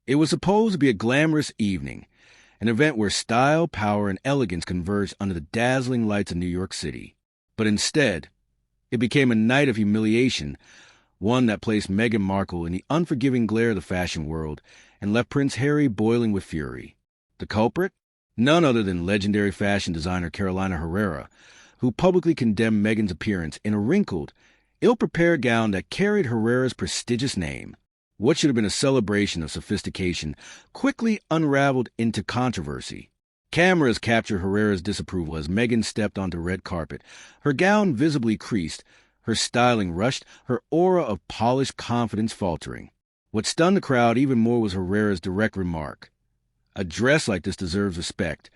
It was supposed to be a glamorous evening, an event where style, power, and elegance converged under the dazzling lights of New York City. But instead, it became a night of humiliation, one that placed Meghan Markle in the unforgiving glare of the fashion world and left Prince Harry boiling with fury. The culprit? None other than legendary fashion designer Carolina Herrera, who publicly condemned Meghan's appearance in a wrinkled, ill-prepared gown that carried Herrera's prestigious name. What should have been a celebration of sophistication quickly unraveled into controversy. Cameras captured Herrera's disapproval as Meghan stepped onto red carpet, her gown visibly creased, her styling rushed, her aura of polished confidence faltering. What stunned the crowd even more was Herrera's direct remark. "A dress like this deserves respect.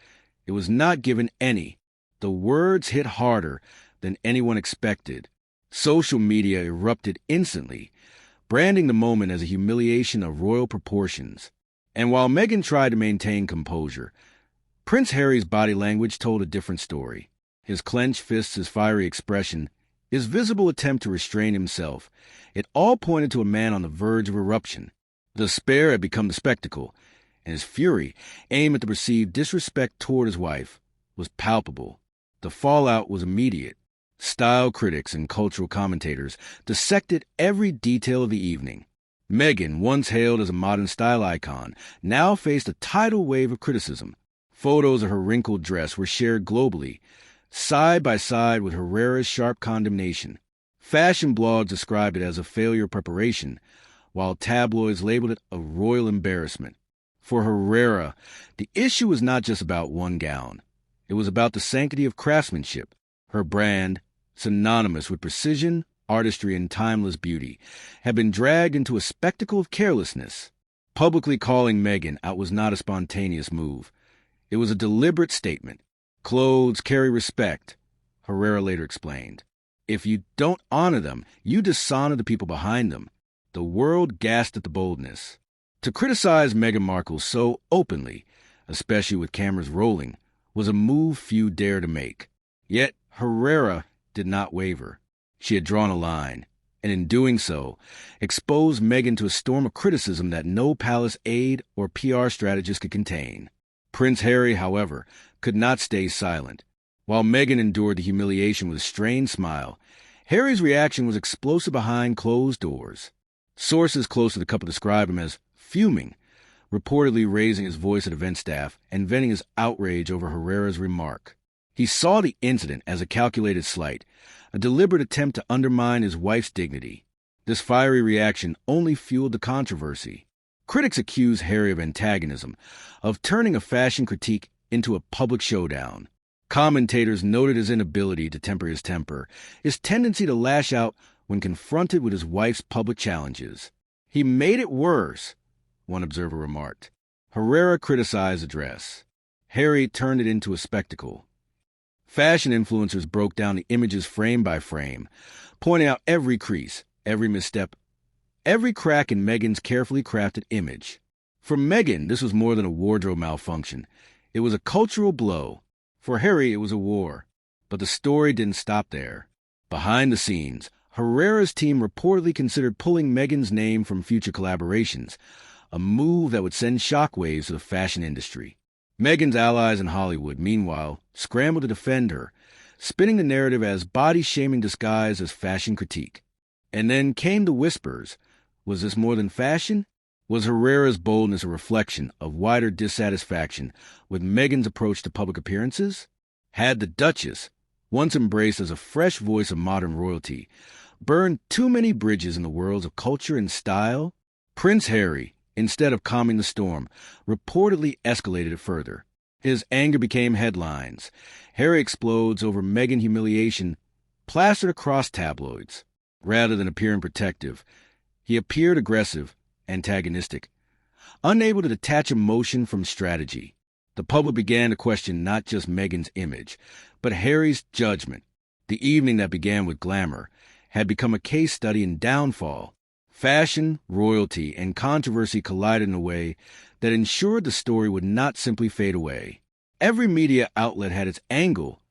It was not given any." The words hit harder than anyone expected. Social media erupted instantly, branding the moment as a humiliation of royal proportions. And while Meghan tried to maintain composure, Prince Harry's body language told a different story. His clenched fists, his fiery expression, his visible attempt to restrain himself, it all pointed to a man on the verge of eruption. The despair had become the spectacle, and his fury, aimed at the perceived disrespect toward his wife, was palpable. The fallout was immediate. Style critics and cultural commentators dissected every detail of the evening. Meghan, once hailed as a modern style icon, now faced a tidal wave of criticism. Photos of her wrinkled dress were shared globally, side by side with Herrera's sharp condemnation. Fashion blogs described it as a failure of preparation, while tabloids labeled it a royal embarrassment. For Herrera, the issue was not just about one gown. It was about the sanctity of craftsmanship. Her brand, synonymous with precision, artistry, and timeless beauty, had been dragged into a spectacle of carelessness. Publicly calling Meghan out was not a spontaneous move. It was a deliberate statement. Clothes carry respect, Herrera later explained. If you don't honor them, you dishonor the people behind them. The world gasped at the boldness. To criticize Meghan Markle so openly, especially with cameras rolling, was a move few dared to make. Yet Herrera did not waver. She had drawn a line, and in doing so, exposed Meghan to a storm of criticism that no palace aide or PR strategist could contain. Prince Harry, however, could not stay silent. While Meghan endured the humiliation with a strained smile, Harry's reaction was explosive behind closed doors. Sources close to the couple describe him as fuming, reportedly raising his voice at event staff and venting his outrage over Herrera's remark. He saw the incident as a calculated slight, a deliberate attempt to undermine his wife's dignity. This fiery reaction only fueled the controversy. Critics accused Harry of antagonism, of turning a fashion critique into a public showdown. Commentators noted his inability to temper his temper, his tendency to lash out when confronted with his wife's public challenges. "He made it worse," one observer remarked. Herrera criticized the dress. Harry turned it into a spectacle. Fashion influencers broke down the images frame by frame, pointing out every crease, every misstep, every crack in Meghan's carefully crafted image. For Meghan, this was more than a wardrobe malfunction. It was a cultural blow. For Harry, it was a war. But the story didn't stop there. Behind the scenes, Herrera's team reportedly considered pulling Meghan's name from future collaborations, a move that would send shockwaves to the fashion industry. Meghan's allies in Hollywood, meanwhile, scrambled to defend her, spinning the narrative as body-shaming disguised as fashion critique. And then came the whispers. Was this more than fashion? Was Herrera's boldness a reflection of wider dissatisfaction with Meghan's approach to public appearances? Had the Duchess, once embraced as a fresh voice of modern royalty, burned too many bridges in the worlds of culture and style? Prince Harry, instead of calming the storm, reportedly escalated it further. His anger became headlines. Harry explodes over Meghan humiliation plastered across tabloids. Rather than appearing protective, he appeared aggressive, antagonistic, unable to detach emotion from strategy. The public began to question not just Meghan's image, but Harry's judgment. The evening that began with glamour had become a case study in downfall. Fashion, royalty, and controversy collided in a way that ensured the story would not simply fade away. Every media outlet had its angle,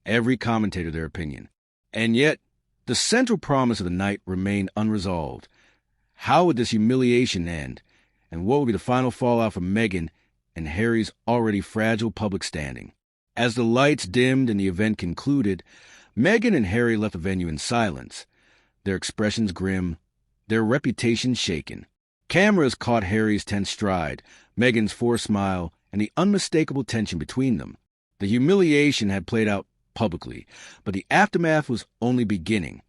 every commentator their opinion. And yet, the central promise of the night remained unresolved. How would this humiliation end, and what would be the final fallout for Meghan and Harry's already fragile public standing. As the lights dimmed and the event concluded, Meghan and Harry left the venue in silence, their expressions grim, their reputations shaken. Cameras caught Harry's tense stride, Meghan's forced smile, and the unmistakable tension between them. The humiliation had played out publicly, but the aftermath was only beginning.